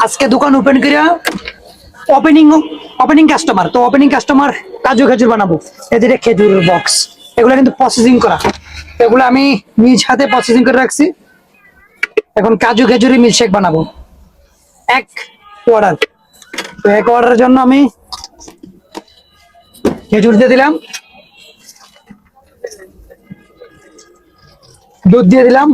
আজকে দোকান ওপেন করিয়া ওপেনিং ওপেনিং কাস্টমার, তো ওপেনিং কাস্টমার কাজু খেজুর বানাবো। এদের খেজুর বক্স, এগুলো কিন্তু প্রসেসিং করা, এগুলো আমি নিজ হাতে প্রসেসিং করে রাখছি। এখন কাজু খেজুরি মিল্কশেক বানাবো এক অর্ডার। তো এক অর্ডারের জন্য আমি খেজুর দিয়ে দিলাম, দুধ দিয়ে দিলাম,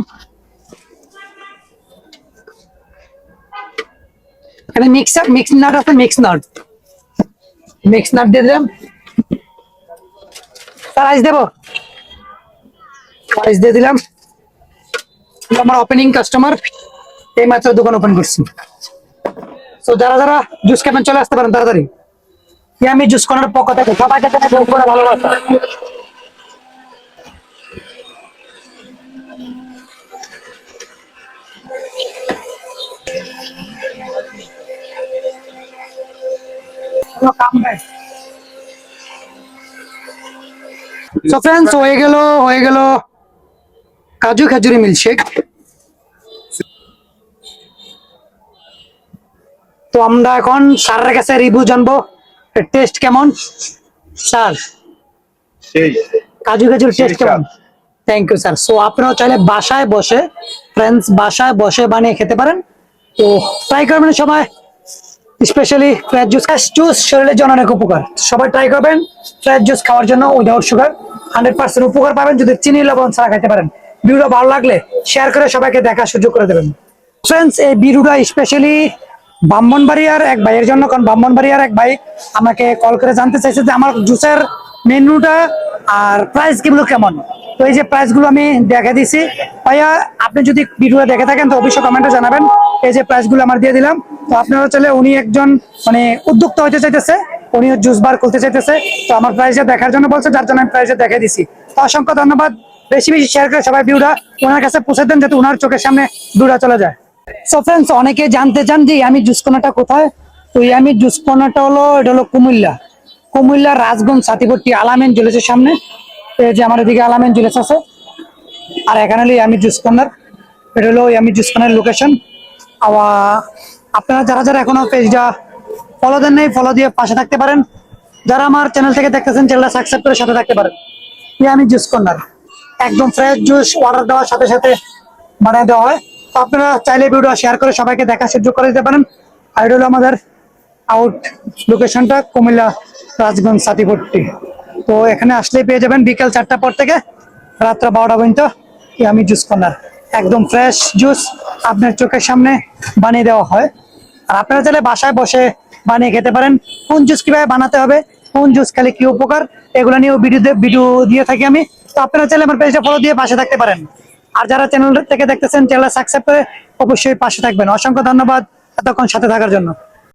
এখানে মিক্স নাট আছে, মিক্স নাট দিয়ে দিলাম। তার আইস দেবো, আইস দিয়ে দিলাম। আমার ওপেনিং কাস্টমার, এই মাত্র দোকান ওপেন করছি। তো যারা যারা জুস খাবেন চলে আসতে পারেন তাড়াতাড়ি। আমি জুস কর্নার পক্ষ থেকে সবাইকে ভালোবাসা। সো ফ্রেন্ডস, হয়ে গেল কাজু খেজুরি মিল্কশেক। তো আমরা এখন স্যারের কাছে রিভিউ জানবো, টেস্ট কেমন। স্যার, কাজু খেজুর টেস্ট কেমন? Thank you sir. সো আপনারা চাইলে বাসায় বসে, ফ্রেন্ডস বাসায় বসে বানিয়ে খেতে পারেন। তো ট্রাই করবেন সবাই, স্পেশালি ফ্রেশ জুস শরীরের জন্য অনেক উপকার। সবাই ট্রাই করবেন ফ্রেশ জুস খাওয়ার জন্য উইদাউট সুগার। 100% উপকার পাবেন যদি চিনি লবণ ছাড়া খেতে পারেন। ভিডিওটা ভালো লাগলে শেয়ার করে সবাইকে দেখার সুযোগ করে দেবেন। ফ্রেন্ডস, এই ভিডিওটা স্পেশালি ব্রাহ্মণবাড়িয়ার এক ভাইয়ের জন্য, কারণ ব্রাহ্মণবাড়িয়ার এক ভাই আমাকে কল করে জানতে চাইছে যে আমার জুসের মেনুটা আর প্রাইস গুলো কেমন। তো এই যে প্রাইস গুলো আমি দেখে দিছি। ভাইয়া, আপনি যদি ভিডিওটা দেখে থাকেন তো অবশ্যই কমেন্টে জানাবেন। এই যে প্রাইস গুলো আমার দিয়ে দিলাম। তো আপনারা চাইলে, উনি একজন মানে উদ্যোক্তা হতে চাইতেছে, উনিও জুস বার করতে চাইতেছে। তো আমার প্রাইসটা দেখার জন্য বলছে, যার জন্য আমি প্রাইসটা দেখে দিছি। তো অসংখ্য ধন্যবাদ। বেশি বেশি শেয়ার করে সবাই ভিডিওটা ওনার কাছে পৌঁছে দেন, যাতে ওনার চোখের সামনে ভিডিওটা চলে যায়। সো ফ্রেন্ডস, অনেকে জানতে চান যে আমি জুস কর্নারটা কোথায়। তো আমি জুস কর্নারটা এটা হলো কুমিল্লা রাজগঞ্জ সাতিপট্টি আলামিন জুয়েলার্সের সামনে। এই যে আমার এদিকে আলামিন জুয়েলার্স আছে, আর এখানে আমি জুস কর্নার। এটা হলো আমি জুস কর্নার লোকেশন। আপনারা যারা যারা এখনো পেজটা ফলো দেন নাই, ফলো দিয়ে পাশে থাকতে পারেন। যারা আমার চ্যানেল থেকে দেখতেছেন, চ্যানেলটা সাবস্ক্রাইব করে সাথে থাকতে পারেন। আমি জুস কর্নার, একদম ফ্রেশ জুস অর্ডার দেওয়ার সাথে সাথে বানিয়ে দেওয়া হয়। তো আপনারা চাইলে ভিডিও শেয়ার করে সবাইকে দেখার সুযোগ করে দিতে পারেন। আর এটা হলো আমাদের আউট লোকেশনটা, কুমিল্লা রাজগঞ্জ সাতিপট্টি। তো এখানে আসলেই পেয়ে যাবেন বিকেল 4টার পর থেকে রাত্র 12টা পর্যন্ত আমি জুস কর্নার। একদম ফ্রেশ জুস আপনার চোখের সামনে বানিয়ে দেওয়া হয়। আর আপনারা চাইলে বাসায় বসে বানিয়ে খেতে পারেন। কোন জুস কিভাবে বানাতে হবে, কোন জুস খেলে কি উপকার, এগুলো নিয়েও ভিডিও দিয়ে থাকি আমি। তো আপনারা চাইলে আমার পেজটা ফলো দিয়ে পাশে থাকতে পারেন। আর যারা চ্যানেল থেকে দেখতেছেন, চ্যানেল সাবস্ক্রাইব করে অবশ্যই পাশে থাকবেন। অসংখ্য ধন্যবাদ এতক্ষণ সাথে থাকার জন্য।